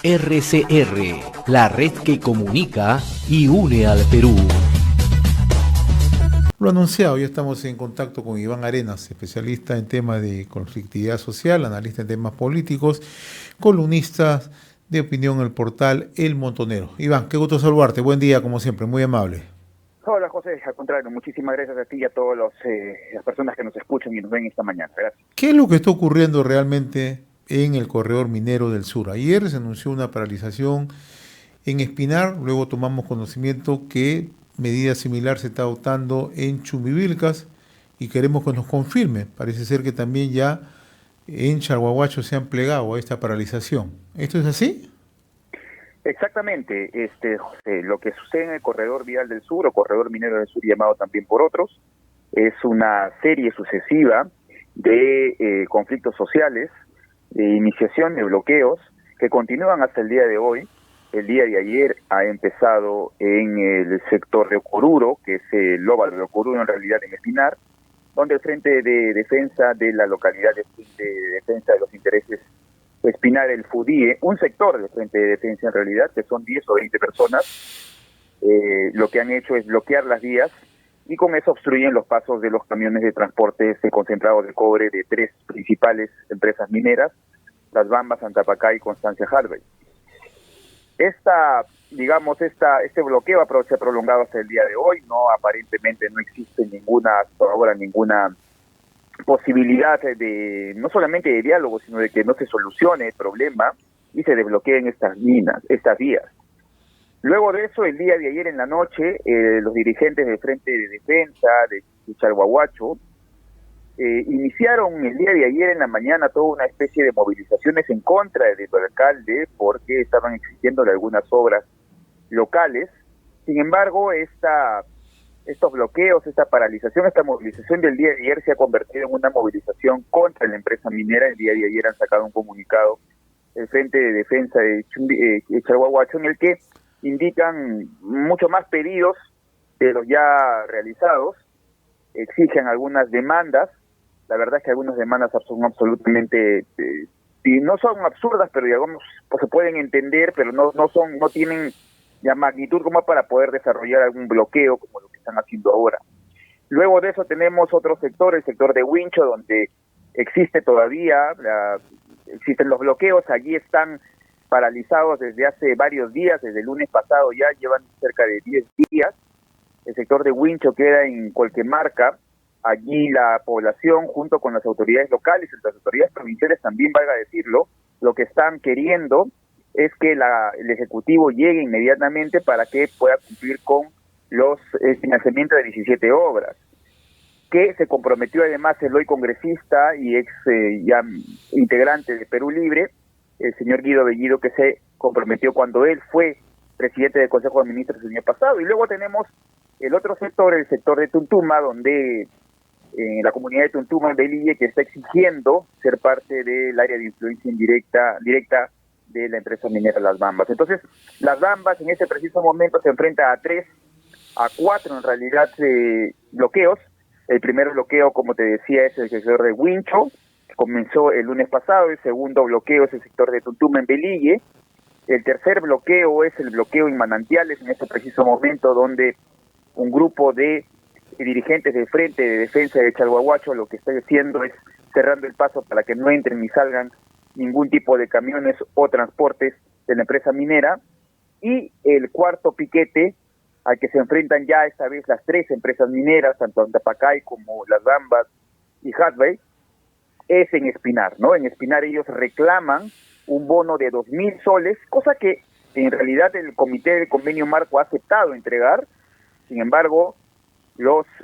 RCR, la red que comunica y une al Perú. Lo anunciado, ya estamos en contacto con Iván Arenas, especialista en temas de conflictividad social, analista en temas políticos, columnista de opinión en el portal El Montonero. Iván, qué gusto saludarte, buen día como siempre, muy amable. Hola José, al contrario, muchísimas gracias a ti y a todas las personas que nos escuchan y nos ven esta mañana. Gracias. ¿Qué es lo que está ocurriendo realmente en el corredor minero del sur? Ayer se anunció una paralización en Espinar, luego tomamos conocimiento que medida similar se está adoptando en Chumbivilcas y queremos que nos confirme. Parece ser que también ya en Chalhuahuacho se han plegado a esta paralización. ¿Esto es así? Exactamente, José, lo que sucede en el corredor vial del sur o corredor minero del sur, llamado también por otros, es una serie sucesiva de conflictos sociales, de iniciación de bloqueos que continúan hasta el día de hoy. El día de ayer ha empezado en el sector de Ocoruro, que es el óvalo de Ocoruro en realidad en Espinar, donde el Frente de Defensa de la localidad de Defensa de los Intereses Espinar, el FUDIE, un sector del Frente de Defensa en realidad, que son 10 o 20 personas, lo que han hecho es bloquear las vías y con eso obstruyen los pasos de los camiones de transporte concentrados de cobre de 3 principales empresas mineras, Las Bambas, Santa Pacá y Constancia Harvey. Este bloqueo se ha prolongado hasta el día de hoy. Aparentemente no existe hasta ahora ninguna posibilidad no solamente de diálogo, sino de que no se solucione el problema y se desbloqueen estas vías. Luego de eso, el día de ayer en la noche, los dirigentes del Frente de Defensa de Chalhuahuacho iniciaron el día de ayer en la mañana toda una especie de movilizaciones en contra del alcalde porque estaban exigiéndole algunas obras locales. Sin embargo, estos bloqueos, esta paralización, esta movilización del día de ayer se ha convertido en una movilización contra la empresa minera. El día de ayer han sacado un comunicado el Frente de Defensa de Chalhuahuacho en el que indican mucho más pedidos de los ya realizados, exigen algunas demandas. La verdad es que algunas demandas son absolutamente, no son absurdas, pero digamos, pues se pueden entender, pero no tienen ya magnitud como para poder desarrollar algún bloqueo como lo que están haciendo ahora. Luego de eso tenemos otro sector, el sector de Huincho, donde existen los bloqueos. Allí están paralizados desde hace varios días, desde el lunes pasado ya llevan cerca de 10 días. El sector de Huincho queda en Colquemarca. Allí la población, junto con las autoridades locales y las autoridades provinciales también, valga decirlo, lo que están queriendo es que el Ejecutivo llegue inmediatamente para que pueda cumplir con el financiamiento de 17 obras, que se comprometió además el hoy congresista y ya integrante de Perú Libre, el señor Guido Bellido, que se comprometió cuando él fue presidente del Consejo de Ministros el año pasado. Y luego tenemos el otro sector, el sector de Tuntuma, donde la comunidad de Tuntuma, en Belille, que está exigiendo ser parte del área de influencia directa de la empresa minera Las Bambas. Entonces, Las Bambas en este preciso momento se enfrenta a 4 en realidad bloqueos. El primer bloqueo, como te decía, es el sector de Huincho, que comenzó el lunes pasado. El segundo bloqueo es el sector de Tuntuma en Belille. El tercer bloqueo es el bloqueo en Manantiales, en este preciso momento, donde un grupo de dirigentes del Frente de Defensa de Chalhuahuacho lo que está haciendo es cerrando el paso para que no entren ni salgan ningún tipo de camiones o transportes de la empresa minera. Y el cuarto piquete, al que se enfrentan ya esta vez las 3 empresas mineras, tanto Antapacay como Las Bambas y Hadley, es en Espinar, ¿no? En Espinar ellos reclaman un bono de 2.000 soles, cosa que en realidad el Comité del Convenio Marco ha aceptado entregar. Sin embargo,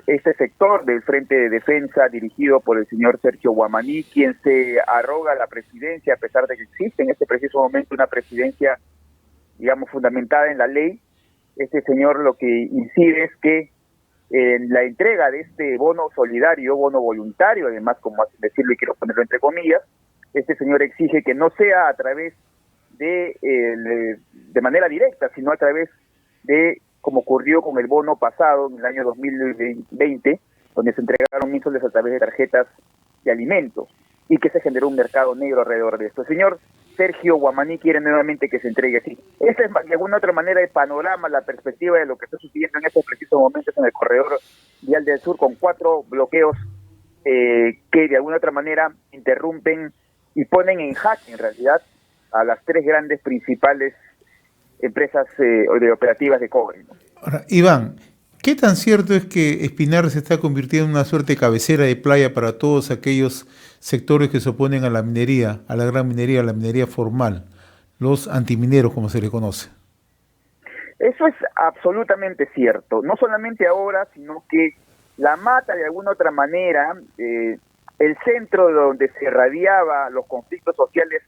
este sector del Frente de Defensa, dirigido por el señor Sergio Guamaní, quien se arroga la presidencia, a pesar de que existe en este preciso momento una presidencia, digamos, fundamentada en la ley, este señor lo que incide es que en la entrega de este bono solidario, bono voluntario, además, como así decirlo y quiero ponerlo entre comillas, este señor exige que no sea a través de manera directa, sino a través de, como ocurrió con el bono pasado en el año 2020, donde se entregaron 1.000 soles a través de tarjetas de alimentos. y que se generó un mercado negro alrededor de esto. El señor Sergio Guamaní quiere nuevamente que se entregue así. Esta es de alguna otra manera el panorama, la perspectiva de lo que está sucediendo en estos precisos momentos en el corredor vial del sur, con 4 bloqueos que de alguna otra manera interrumpen y ponen en jaque en realidad a las 3 grandes principales empresas de operativas de cobre, ¿no? Ahora, Iván, ¿qué tan cierto es que Espinar se está convirtiendo en una suerte de cabecera de playa para todos aquellos sectores que se oponen a la minería, a la gran minería, a la minería formal, los antimineros, como se le conoce? Eso es absolutamente cierto, no solamente ahora, sino que La Mata, de alguna otra manera, el centro donde se irradiaba los conflictos sociales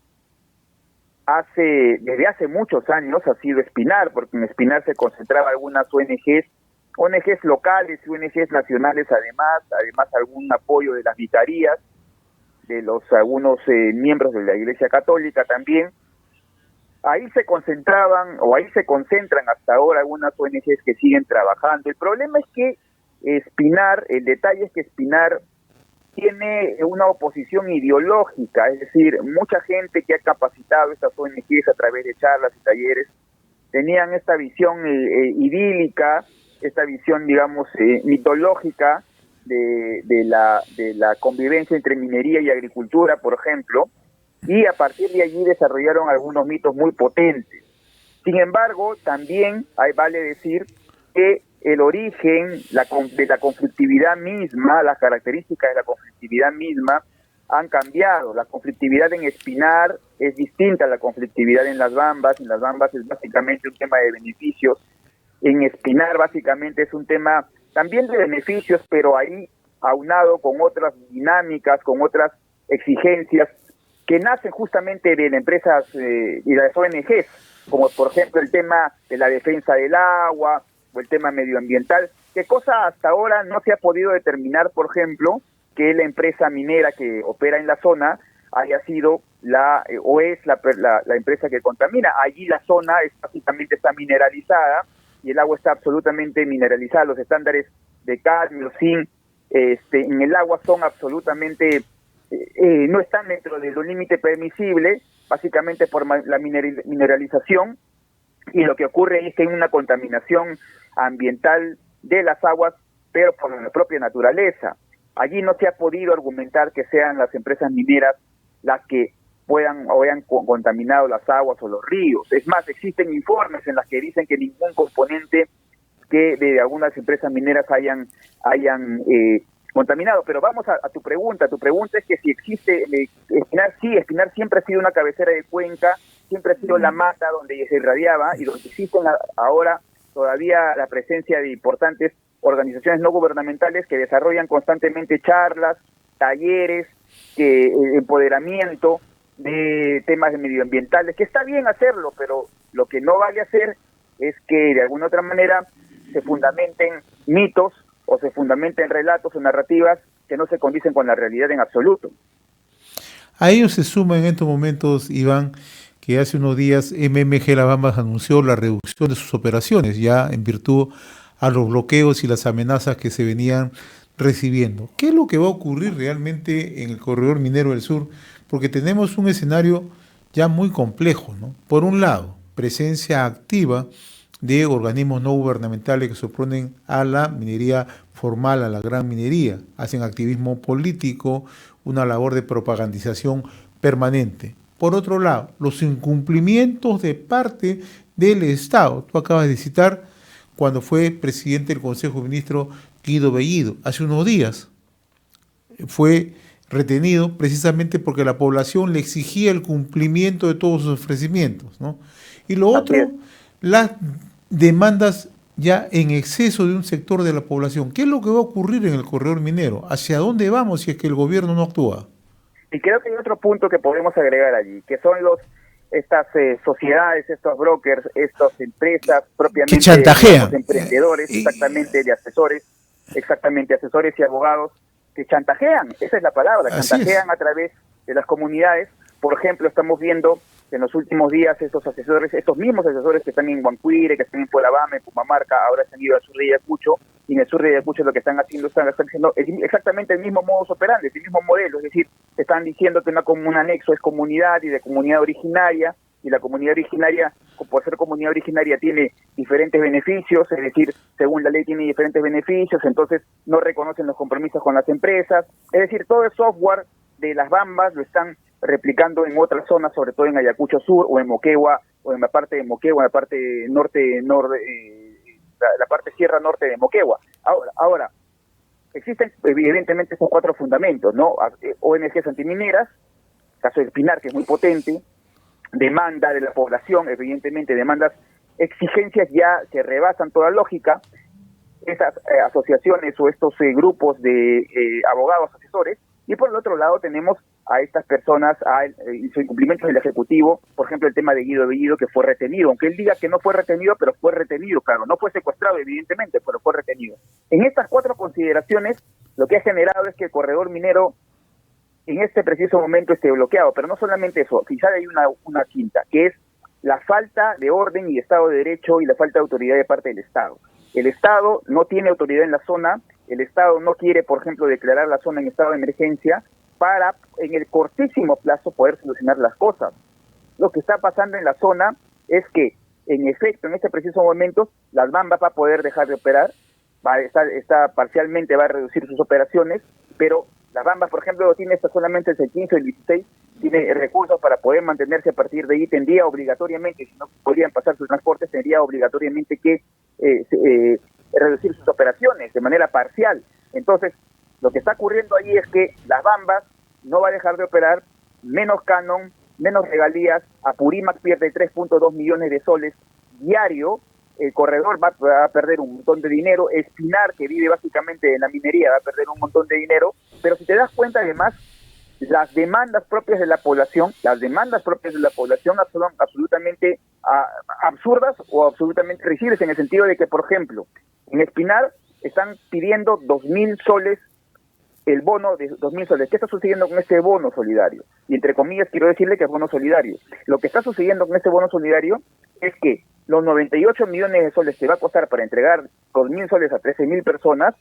desde hace muchos años ha sido Espinar, porque en Espinar se concentraba algunas ONGs locales y ONGs nacionales, además algún apoyo de las vicarías, de algunos miembros de la Iglesia Católica también. Ahí se concentraban, o ahí se concentran hasta ahora algunas ONGs que siguen trabajando. El problema es que el detalle es que Espinar tiene una oposición ideológica, es decir, mucha gente que ha capacitado estas ONGs a través de charlas y talleres tenían esta visión idílica, esta visión, digamos, mitológica de la convivencia entre minería y agricultura, por ejemplo, y a partir de allí desarrollaron algunos mitos muy potentes. Sin embargo, también vale decir que el origen de la conflictividad misma, las características de la conflictividad misma han cambiado. La conflictividad en Espinar es distinta a la conflictividad en Las Bambas. En Las Bambas es básicamente un tema de beneficios. En Espinar básicamente es un tema también de beneficios, pero ahí aunado con otras dinámicas, con otras exigencias que nacen justamente de las empresas y las ONGs, como por ejemplo el tema de la defensa del agua o el tema medioambiental, que cosa hasta ahora no se ha podido determinar, por ejemplo, que la empresa minera que opera en la zona haya sido la empresa que contamina. Allí la zona básicamente está mineralizada y el agua está absolutamente mineralizada. Los estándares de cadmio, zinc, en el agua son absolutamente no están dentro de lo límite permisible, básicamente por la mineralización, y lo que ocurre es que hay una contaminación ambiental de las aguas, pero por la propia naturaleza. Allí no se ha podido argumentar que sean las empresas mineras las que puedan o hayan contaminado las aguas o los ríos. Es más, existen informes en los que dicen que ningún componente que de algunas empresas mineras hayan contaminado. Pero vamos a tu pregunta. Tu pregunta es que si existe Espinar. Sí, Espinar siempre ha sido una cabecera de cuenca, siempre ha sido la mata donde se irradiaba y donde existen ahora todavía la presencia de importantes organizaciones no gubernamentales que desarrollan constantemente charlas, talleres, empoderamiento de temas medioambientales, que está bien hacerlo, pero lo que no vale hacer es que de alguna otra manera se fundamenten mitos o se fundamenten relatos o narrativas que no se condicen con la realidad en absoluto. A ellos se suma en estos momentos, Iván, que hace unos días MMG Las Bambas anunció la reducción de sus operaciones, ya en virtud a los bloqueos y las amenazas que se venían recibiendo. ¿Qué es lo que va a ocurrir realmente en el corredor minero del sur? Porque tenemos un escenario ya muy complejo, ¿no? Por un lado, presencia activa de organismos no gubernamentales que se oponen a la minería formal, a la gran minería, hacen activismo político, una labor de propagandización permanente. Por otro lado, los incumplimientos de parte del Estado. Tú acabas de citar cuando fue presidente del Consejo de Ministros Guido Bellido, hace unos días, fue retenido precisamente porque la población le exigía el cumplimiento de todos sus ofrecimientos, ¿no? Y lo otro, las demandas ya en exceso de un sector de la población. ¿Qué es lo que va a ocurrir en el corredor minero? ¿Hacia dónde vamos si es que el gobierno no actúa? Y creo que hay otro punto que podemos agregar allí, que son estas sociedades, estos brokers, estas empresas propiamente que chantajean, los emprendedores, exactamente, de asesores, asesores y abogados que chantajean, esa es la palabra, chantajean a través de las comunidades. Por ejemplo, estamos viendo en los últimos días estos mismos asesores que están en Huancuire, que están en Fuerabamba, en Pumamarca, ahora se han ido al sur de Ayacucho, y en el sur de Ayacucho lo que están haciendo exactamente el mismo modus operandi, el mismo modelo, es decir, están diciendo que un anexo es comunidad y de comunidad originaria, y la comunidad originaria, por ser comunidad originaria, tiene diferentes beneficios, es decir, según la ley tiene diferentes beneficios, entonces no reconocen los compromisos con las empresas, es decir, todo el software de las Bambas lo están replicando en otras zonas, sobre todo en Ayacucho Sur o en Moquegua, o en la parte de Moquegua, en la parte la parte sierra norte de Moquegua. Ahora, existen evidentemente esos 4 fundamentos, ¿no? ONGs antimineras, caso del Pinar, que es muy potente, demanda de la población, evidentemente demandas, exigencias ya que rebasan toda lógica, esas asociaciones o estos grupos de abogados asesores, y por el otro lado tenemos a estas personas, su incumplimiento del Ejecutivo, por ejemplo el tema de Guido Bellido, que fue retenido, aunque él diga que no fue retenido, pero fue retenido, claro, no fue secuestrado evidentemente, pero fue retenido. En estas 4 consideraciones, lo que ha generado es que el corredor minero en este preciso momento esté bloqueado, pero no solamente eso, quizá hay una quinta, que es la falta de orden y Estado de Derecho y la falta de autoridad de parte del Estado. El Estado no tiene autoridad en la zona, el Estado no quiere, por ejemplo, declarar la zona en estado de emergencia para, en el cortísimo plazo, poder solucionar las cosas. Lo que está pasando en la zona es que, en efecto, en este preciso momento, las Bambas va a poder dejar de operar, parcialmente va a reducir sus operaciones, pero las Bambas, por ejemplo, tiene solamente el 15 o el 16, tiene recursos para poder mantenerse a partir de ahí, tendría obligatoriamente, si no podrían pasar sus transportes, tendría obligatoriamente que reducir sus operaciones de manera parcial. Entonces, lo que está ocurriendo ahí es que las Bambas no va a dejar de operar, menos canon, menos regalías, Apurímac pierde 3.2 millones de soles diario, el corredor va a perder un montón de dinero, Espinar, que vive básicamente de la minería, va a perder un montón de dinero, pero si te das cuenta además, las demandas propias de la población son absolutamente absurdas o absolutamente risibles, en el sentido de que, por ejemplo, en Espinar están pidiendo 2.000 soles, el bono de 2.000 soles. ¿Qué está sucediendo con este bono solidario? Y entre comillas quiero decirle que es bono solidario. Lo que está sucediendo con este bono solidario es que los 98 millones de soles que va a costar para entregar 2.000 soles a 13.000 personas,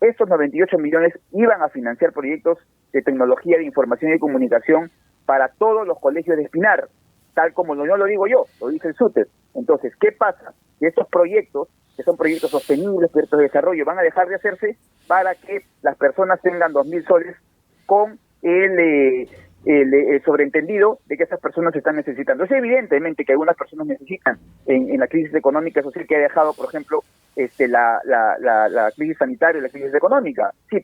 estos 98 millones iban a financiar proyectos de tecnología de información y comunicación para todos los colegios de Espinar, tal como no lo digo yo, lo dice el SUTEP. Entonces, ¿qué pasa? Que estos proyectos, que son proyectos sostenibles, proyectos de desarrollo, van a dejar de hacerse para que las personas tengan 2.000 soles con el sobreentendido de que esas personas se están necesitando. Es evidentemente que algunas personas necesitan en la crisis económica social que ha dejado, por ejemplo, la crisis sanitaria y la crisis económica. Sí,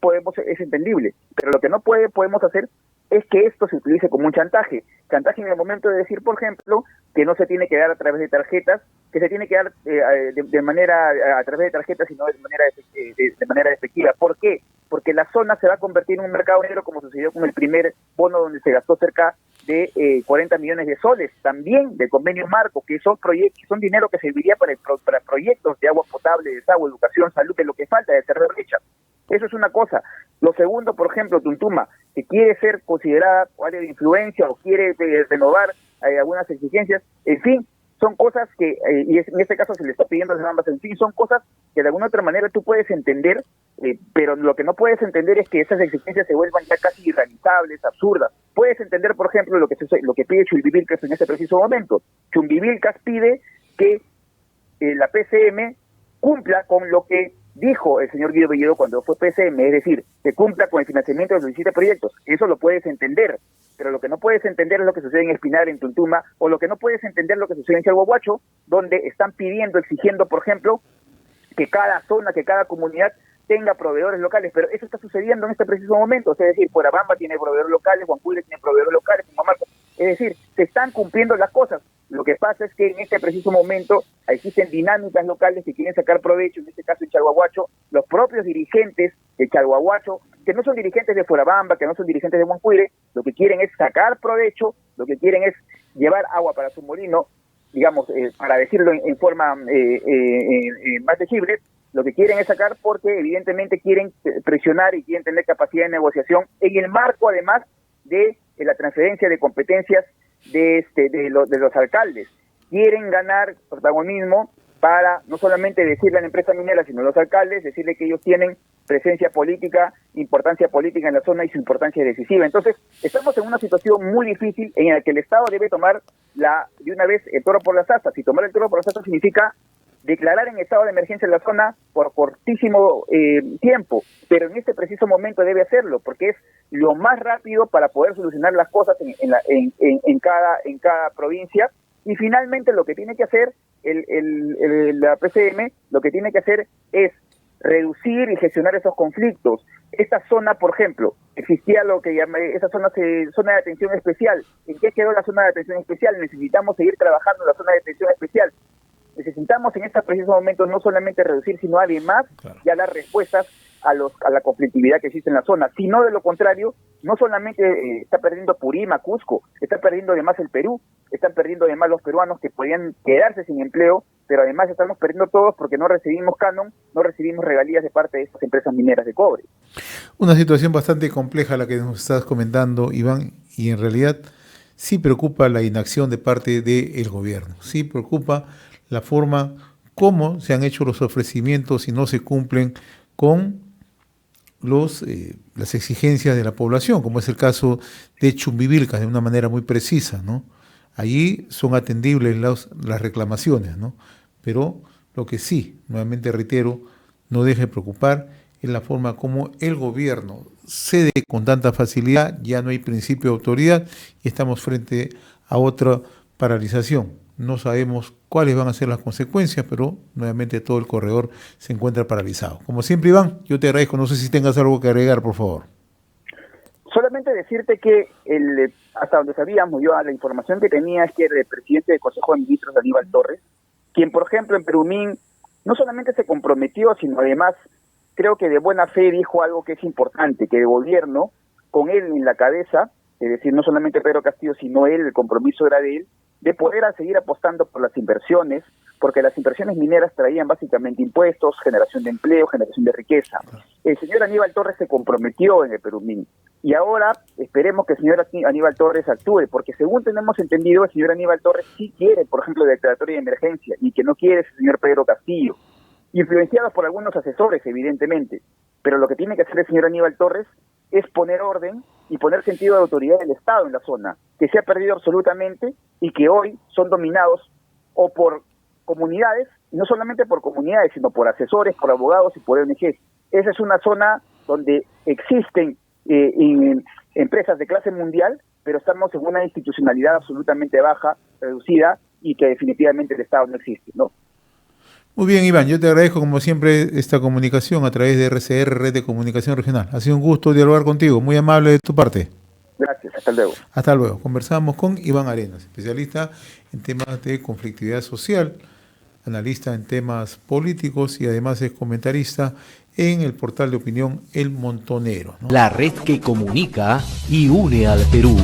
es entendible, pero lo que no podemos hacer es que esto se utilice como un chantaje en el momento de decir, por ejemplo, que no se tiene que dar a través de tarjetas, que se tiene que dar de manera a través de tarjetas y no de manera efectiva. ¿Por qué? Porque la zona se va a convertir en un mercado negro, como sucedió con el primer bono, donde se gastó cerca de 40 millones de soles, también de convenio marco, que son proyectos, son dinero que serviría para proyectos de agua potable, desagüe, educación, salud, de lo que falta de cerrar brecha. Eso es una cosa. Lo segundo, por ejemplo, Tuntuma, que quiere ser considerada área de influencia o quiere renovar algunas exigencias, en fin, son cosas que, y en este caso se le está pidiendo a las Bambas, en fin, son cosas que de alguna otra manera tú puedes entender, pero lo que no puedes entender es que esas exigencias se vuelvan ya casi irrealizables, absurdas. Puedes entender, por ejemplo, lo que pide Chumbivilcas en este preciso momento. Chumbivilcas pide que la PCM cumpla con lo que dijo el señor Guido Bellido cuando fue PCM, es decir, que cumpla con el financiamiento de los 17 proyectos. Eso lo puedes entender, pero lo que no puedes entender es lo que sucede en Espinar, en Tuntuma, o lo que no puedes entender es lo que sucede en Chalhuahuacho, donde están pidiendo, exigiendo, por ejemplo, que cada zona, que cada comunidad tenga proveedores locales, pero eso está sucediendo en este preciso momento, es decir, Fuerabamba tiene proveedores locales, Huancuire tiene proveedores locales, Pumamarca, es decir, se están cumpliendo las cosas. Lo que pasa es que en este preciso momento existen dinámicas locales que quieren sacar provecho, en este caso en Chalhuahuacho, los propios dirigentes de Chalhuahuacho, que no son dirigentes de Fuerabamba, que no son dirigentes de Huancuire, lo que quieren es sacar provecho, lo que quieren es llevar agua para su molino, digamos, para decirlo en forma más legible, lo que quieren es sacar porque evidentemente quieren presionar y quieren tener capacidad de negociación en el marco además de la transferencia de competencias de los alcaldes. Quieren ganar protagonismo para no solamente decirle a la empresa minera, sino a los alcaldes, decirle que ellos tienen presencia política, importancia política en la zona y su importancia es decisiva. Entonces, estamos en una situación muy difícil en la que el Estado debe tomar de una vez el toro por las astas. Y tomar el toro por las astas significa declarar en estado de emergencia en la zona por cortísimo tiempo, pero en este preciso momento debe hacerlo, porque es lo más rápido para poder solucionar las cosas en cada provincia. Y finalmente lo que tiene que hacer la PCM, lo que tiene que hacer es reducir y gestionar esos conflictos. Esta zona, por ejemplo, existía lo que llamé esa zona de atención especial. ¿En qué quedó la zona de atención especial? Necesitamos seguir trabajando en la zona de atención especial. Necesitamos en este preciso momento no solamente reducir, sino además ya dar respuestas a la conflictividad que existe en la zona. Si no, de lo contrario, no solamente está perdiendo Purima, Cusco, está perdiendo además el Perú, están perdiendo además los peruanos que podrían quedarse sin empleo, pero además estamos perdiendo todos porque no recibimos canon, no recibimos regalías de parte de estas empresas mineras de cobre. Una situación bastante compleja la que nos estás comentando, Iván, y en realidad sí preocupa la inacción de parte del gobierno, sí preocupa la forma como se han hecho los ofrecimientos y no se cumplen con las exigencias de la población, como es el caso de Chumbivilcas, de una manera muy precisa, ¿no? Allí son atendibles las reclamaciones, ¿no? Pero lo que sí, nuevamente reitero, no deje de preocupar es la forma como el gobierno cede con tanta facilidad, ya no hay principio de autoridad y estamos frente a otra paralización. No sabemos cuáles van a ser las consecuencias, pero nuevamente todo el corredor se encuentra paralizado. Como siempre, Iván, yo te agradezco. No sé si tengas algo que agregar, por favor. Solamente decirte que hasta donde sabíamos, yo la información que tenía es que el presidente del Consejo de Ministros, Aníbal Torres, quien por ejemplo en Perumín no solamente se comprometió, sino además creo que de buena fe dijo algo que es importante, que el gobierno, con él en la cabeza, es decir, no solamente Pedro Castillo, sino él, el compromiso era de él, de poder seguir apostando por las inversiones, porque las inversiones mineras traían básicamente impuestos, generación de empleo, generación de riqueza. El señor Aníbal Torres se comprometió en el Perumín, y ahora esperemos que el señor Aníbal Torres actúe, porque según tenemos entendido, el señor Aníbal Torres sí quiere, por ejemplo, declaratoria de emergencia, y que no quiere el señor Pedro Castillo, influenciados por algunos asesores, evidentemente, pero lo que tiene que hacer el señor Aníbal Torres es poner orden y poner sentido de autoridad del Estado en la zona, que se ha perdido absolutamente y que hoy son dominados o por comunidades, y no solamente por comunidades, sino por asesores, por abogados y por ONGs. Esa es una zona donde existen empresas de clase mundial, pero estamos en una institucionalidad absolutamente baja, reducida, y que definitivamente el Estado no existe, ¿no? Muy bien, Iván, yo te agradezco como siempre esta comunicación a través de RCR, Red de Comunicación Regional. Ha sido un gusto dialogar contigo, muy amable de tu parte. Gracias, hasta luego. Hasta luego. Conversamos con Iván Arenas, especialista en temas de conflictividad social, analista en temas políticos y además es comentarista en el portal de opinión El Montonero, ¿no? La red que comunica y une al Perú.